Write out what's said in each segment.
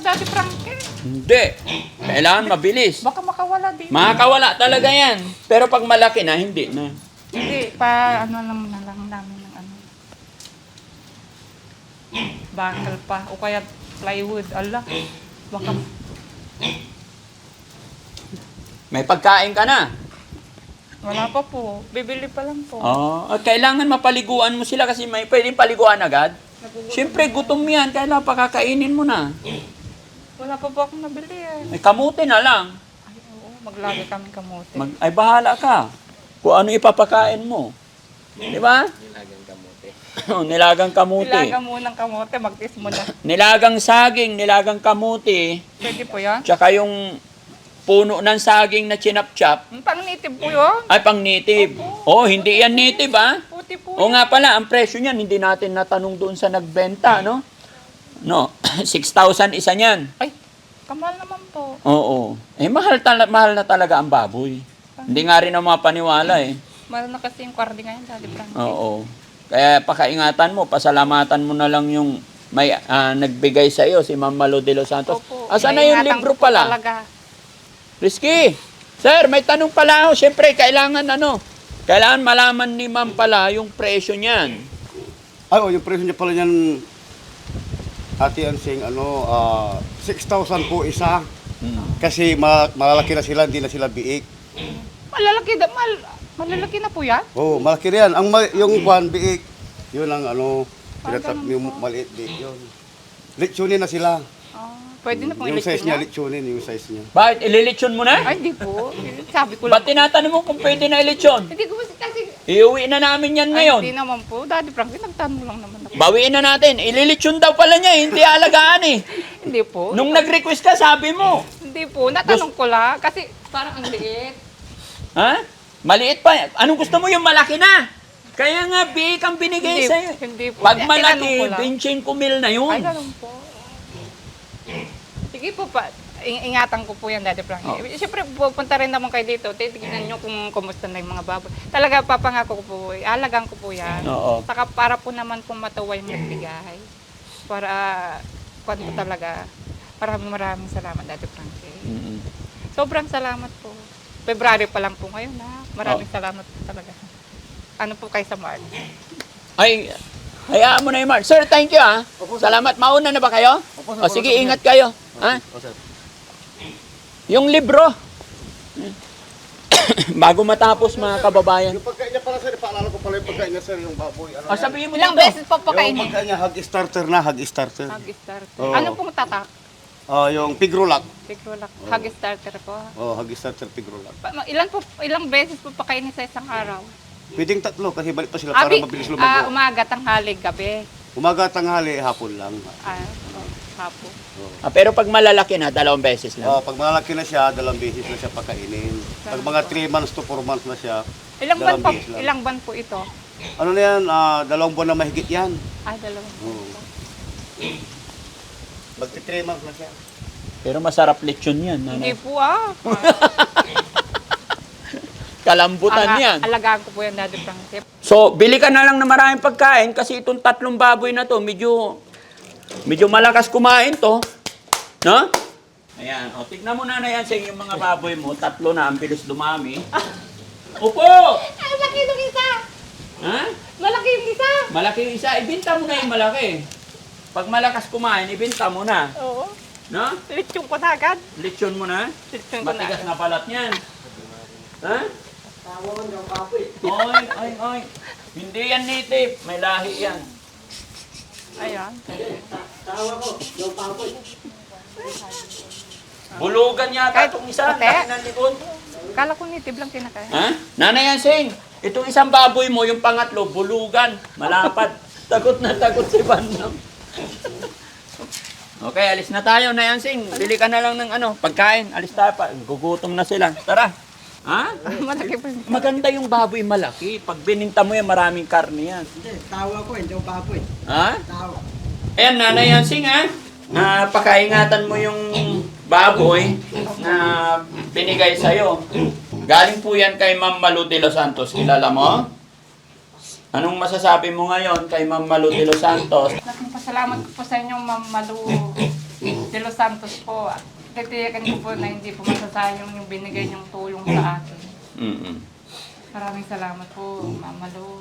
Daddy Frankie. Hindi. Kailangan mabilis. Baka makawala din. Makakawala talaga yan. Pero pag malaki na, hindi na. Hindi, pa ano na lang namin ng ano. Bakal pa. O kaya plywood. Ala. Baka May pagkain ka na. wala pa po. Bibili pa lang po. At kailangan mapaliguan mo sila kasi may pwedeng paliguan agad. Siyempre, gutom yan. Kailangan pakakainin mo na. Wala pa po akong nabili eh. May kamuti na lang. Ay, oo. Maglagay kami kamote. Ay, bahala ka. Kung ano ipapakain mo. Di ba? Nilagang kamuti. Ilaga mo ng kamote, magtis mo na. Nilagang saging, nilagang kamuti. Pwede po yan? Tsaka yung puno ng saging na chinap-chap. Pang native po yun. Ay, pang native. Oh, hindi yan native, ah. Puti po O nga pala, ang presyo niyan, hindi natin natanong doon sa nagbenta, no? No, 6,000 isa niyan. Ay, kamahal naman po. Oo. Eh, mahal na talaga ang baboy. Hindi nga rin ang mga paniwala, eh. Mahal na kasi yung kwardi ngayon, Daddy Frankie. Oo. Kaya pakaingatan mo, pasalamatan mo na lang yung may nagbigay sa iyo, si Ma'am Malu de los Santos. Opo. Asan na yung Ingatan libro ko po pala? Talaga. Risky. Sir, may tanong pala ako. Siyempre, kailangan malaman ni Ma'am pala yung presyo niyan. Ay, yung presyo niya pala niyan, Ate Ansing, 6,000 po isa. Kasi malalaki na sila, hindi na sila biik. Malalaki na po yan? Oo, malaki rin yan. Yung buwan, biik, yun ang ganun yung po. maliit biik yun. Litsunin na sila. Pwede na pong Yung size ilitsyon niya, yan? litsunin, yung size niya. Bakit? Ililitsyon mo na? Ay, hindi po. Sabi ko lang. Ba't tinatanong mo kung pwede na ilitsyon? Hindi ko kasi... Iuwi na namin yan Ay, ngayon. hindi naman po. Daddy Frankie, nagtanong lang naman ako. Bawiin na natin. Ililitsyon daw pala niya, hindi alagaan eh. Hindi po. Nung nag-request ka, sabi mo. Hindi po. Natanong ko lang. Kasi parang ang liit. Ha? Maliit pa. Anong gusto mo yung malaki na? Kaya nga, biik ang binigay Hindi, sa'yo. hindi po. Pag Tinanong ko malaki, lang. 25,000 na yun. Ay, ganun po. Sige po pa. Ingatan ko po yan, Daddy Frankie. Oh. Siyempre, pupunta rin naman kayo dito. Titignan nyo kung kumusta na yung mga baboy. Talaga, papangako ko po. Alagang ko po yan. Oo. Saka para po naman pong matuwa yung nagbigay. Para, kwan po talaga. Maraming salamat, Daddy Frankie. Mm-mm. Sobrang salamat po. February pa lang po ngayon, ha. Maraming salamat po talaga. Ano po kayo sa Mark? Ay, hayaan mo na yung Mark. Sir, thank you ah. Salamat. Mauna na ba kayo? O sige, ingat kayo. Ha? Yung libro. Bago matapos mga kababayan. Yung pagkain niya pala, sir, paalala ko pala yung pagkain niya, sir, yung baboy. O sabihin mo Ilang dito. beses po Yung pakainin? pagkain niya, hog starter na, hog starter. Hug starter. Oo. Ano pong tatak? Yung pigrulak. Pigrulak. Hug starter po. Hog starter, pigrulak. Ilang beses po pakainin sa isang araw? Pwedeng tatlo kasi balik pa sila para mabilis lumago. Umaga, tanghali, gabi. Umaga, tanghali, hapon lang. Hapon. Pero pag malalaki na, 2 beses lang. Pag malalaki na siya, 2 beses na siya pakainin. Pag mga 3 months to 4 months na siya, Ilang ban 2 po, beses lang. ilang ban po ito? Ano na yan, 2 buwan na mahigit yan. Ay, 2 ban. Oo. Magti 3 months na siya. Pero masarap lechon yan. Hindi Ano? po Kalambutan yan. Alagaan ko po yan, Daddy Frankie. So, bili ka na lang na maraming pagkain kasi itong 3 baboy na to, medyo malakas kumain to. No? Ayan, tignan mo na yan sa yung mga baboy mo. 3 na, ang bilis dumami. Opo! Ay, laki yung isa! Ha? Malaki yung isa! Malaki yung isa, ibinta mo na yung malaki. Pag malakas kumain, ibinta mo na. Oo. No? Litsong ko na agad. Lechon mo na. Litsong ko na Matigas agad. na balat niyan. Ha? Oy. Hindi yan native. May lahi yan. Ayan. Bulugan yata Kahit itong isa. puti. Laki ng likod. Kala ko native lang kinakain. Ha? Nanay Yansing, itong isang baboy mo, yung pangatlo, bulugan. Malapad. Takot na takot si Bandam. Okay, alis na tayo, Nay Yansing. Bili ka na lang ng pagkain. Alis tayo pa. Gugutom na sila. Tara. Ha? Malaki pa yung Maganda yung baboy malaki. Pag bininta mo yan, maraming karne yan. Hindi, tawa ko, hindi ako baboy. Ha? Tawa. Ayan, Nanay Yansing, ha? Pakaingatan mo yung baboy na binigay sa'yo. Galing po yan kay Ma'am Malu de los Santos. Kilala mo? Anong masasabi mo ngayon kay Ma'am Malu de los Santos? Laking pasalamat ko po sa inyo, Ma'am Malu. De Los Santos po. Titiyakan ko po na hindi po masasayang yung binigay niyong tulong sa akin. Mm-mm. Maraming salamat po, Mama Lo.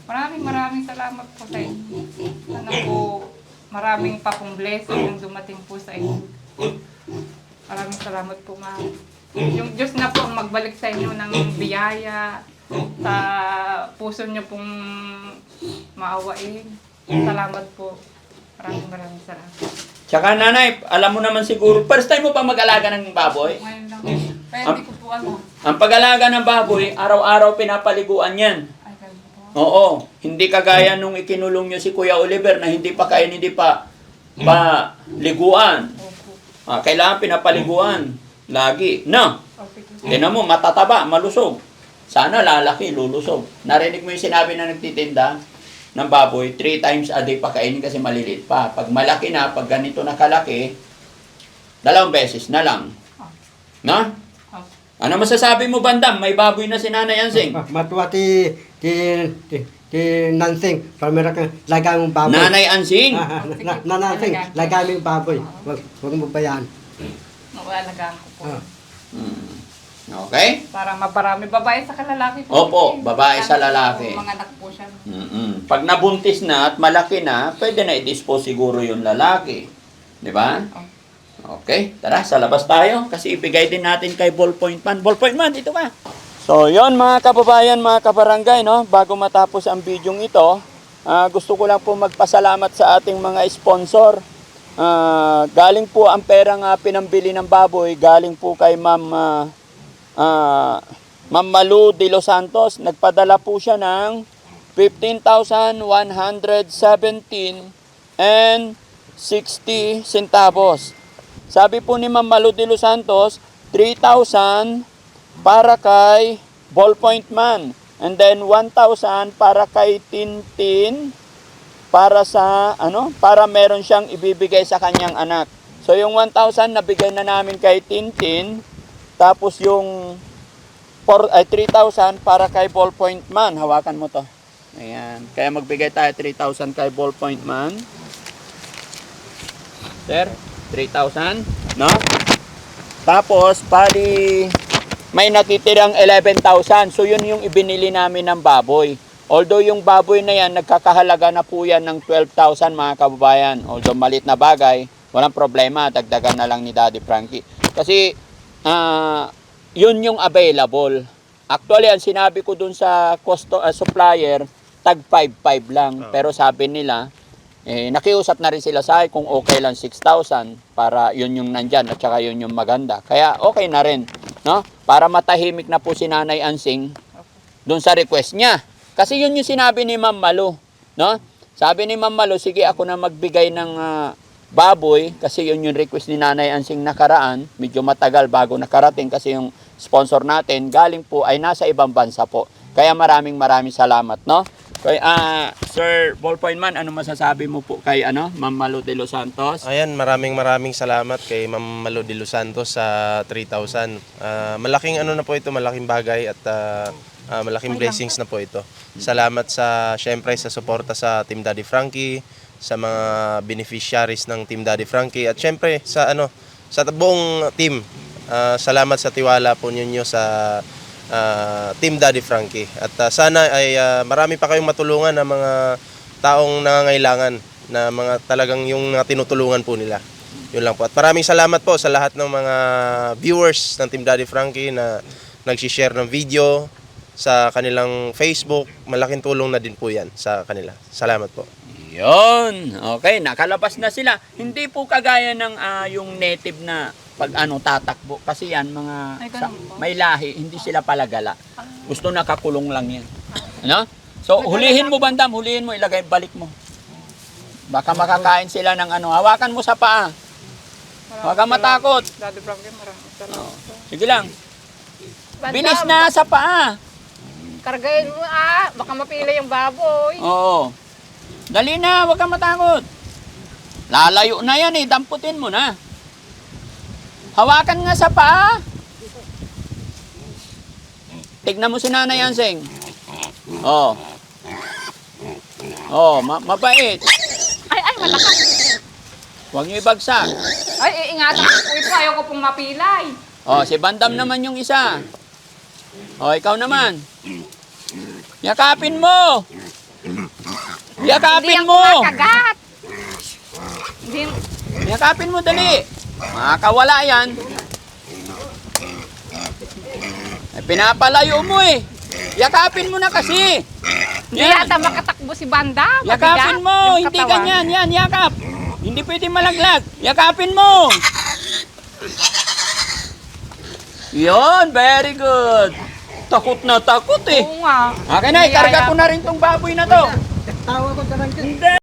Maraming salamat po sa inyo. Sana po, maraming pa pong blessing yung dumating po sa inyo. Maraming salamat po, Ma'am. Yung Diyos na po ang magbalik sa inyo ng biyaya sa puso niyo pong maawain. Salamat po. Maraming salamat. Tsaka nanay, alam mo naman siguro, first time mo pa mag-alaga ng baboy? Ngayon lang. Kaya hindi ko po alam. Ang pag-alaga ng baboy, araw-araw pinapaliguan yan. Ay, ganun po. Oo, hindi kagaya nung ikinulong nyo si Kuya Oliver na hindi pa liguan. Opo. Kailangan pinapaliguan. Lagi. No? Okay. Tignan mo, matataba, malusog. Sana lalaki, lulusog. Narinig mo yung sinabi na nagtitinda ng baboy, 3 times a day pakainin kasi maliliit pa. Pag malaki na, pag ganito na kalaki, 2 beses na lang. No? Ano masasabi mo, Bandam? May baboy na si Nanay Ansing. Matuwa ti Nansing. Pamira ka, lagay mong baboy. Nanay Ansing? Nansing, lagay mo yung baboy. Huwag mo ba yan? Nawalagaan ko po. Okay? Para maparami babae sa kalalaki po. Opo, babae sa lalaki. Mga anak po siya. Pag nabuntis na at malaki na, pwede na i-dispose siguro yung lalaki. Di ba? Okay, tara, sa labas tayo. Kasi ibigay din natin kay Ballpoint Man. Ballpoint Man, dito ka. So, yon mga kababayan, mga kabarangay, no? Bago matapos ang video ito, gusto ko lang po magpasalamat sa ating mga sponsor. Galing po ang perang pinambili ng baboy, galing po kay Ma'am Malu de Los Santos. Nagpadala po siya ng 15,117 and 60 centavos. Sabi po ni Ma'am Malu de Los Santos, 3,000 para kay Ballpoint Man. And then 1,000 para kay Tintin para sa para meron siyang ibibigay sa kanyang anak. So yung 1,000 nabigay na namin kay Tintin, tapos yung 3,000 para kay Ballpoint Man. Hawakan mo to. Ayan. Kaya magbigay tayo 3,000 kay Ballpoint Man. Sir, 3,000, no? Tapos, bali, may natitirang 11,000. So, yun yung ibinili namin ng baboy. Although, yung baboy na yan, nagkakahalaga na po yan ng 12,000 mga kababayan. Although, malit na bagay, walang problema. Dagdagan na lang ni Daddy Frankie. Kasi, yun yung available. Actually, ang sinabi ko dun sa supplier, tag 5,500 lang. Pero sabi nila, nakiusap na rin sila sa akin kung okay lang 6,000 para yun yung nandyan at saka yun yung maganda. Kaya okay na rin, no? Para matahimik na po si Nanay Ansing dun sa request niya. Kasi yun yung sinabi ni Ma'am Malu, no? Sabi ni Ma'am Malu, sige ako na magbigay ng baboy kasi yun yung request ni Nanay Ansing nakaraan. Medyo matagal bago nakarating kasi yung sponsor natin galing po ay nasa ibang bansa po. Kaya maraming salamat, no? Kaya, Sir Ballpoint Man, ano masasabi mo po kay Ma'am Malu de Los Santos? Ayan, maraming salamat kay Ma'am Malu de Los Santos sa 3,000. Malaking na po ito, malaking bagay at malaking blessings na po ito. Salamat syempre sa suporta sa Team Daddy Frankie, sa mga beneficiaries ng Team Daddy Frankie at syempre sa buong team. Salamat sa tiwala po ninyo sa Team Daddy Frankie. At sana ay marami pa kayong matulungan ng mga taong nangangailangan na mga talagang yung tinutulungan po nila. Yun lang po. At maraming salamat po sa lahat ng mga viewers ng Team Daddy Frankie na nag-share ng video sa kanilang Facebook. Malaking tulong na din po yan sa kanila. Salamat po. Yun. Okay, nakalabas na sila. Hindi po kagaya ng yung native na pag tatakbo. Kasi yan, may lahi, hindi sila palagala. Gusto nakakulong lang yan. Ano? So, hulihin mo, Bandam, hulihin mo, ilagay, balik mo. Baka makakain sila ng hawakan mo sa paa. Huwag kang matakot. Daddy Frankie, maraming salamat. Sige lang. Bandam, Bilis na sa paa. Kargayin mo baka mapila yung baboy. Oo. Dali na, huwag kang matakot. Lalayo na yan damputin mo na. Hawakan nga sa paa. Tignan mo si Nanay Ansing. Oh, mabait. Ay, malakas. Huwag niyo ibagsak. Ay, iingatan ko po ito. Ayaw ko pong mapilay. O, si Bandam naman yung isa. O, ikaw naman. Yakapin mo! Hindi Yakapin yan mo! kumakagat. Hindi, Yakapin mo, dali. Makakawala yan. Ay, pinapalayo mo eh. Yakapin mo na kasi. hindi yata makatakbo si Banda. Yakapin Mabigat mo. yung Hindi katawan. ganyan. Yan, yakap. Hindi pwede malaglag. Yakapin mo. Yon, very good. Takot na takot eh. Oo nga. Akin na, ikarga ko na rin tong baboy na to. Tawa ko talaga. Hindi.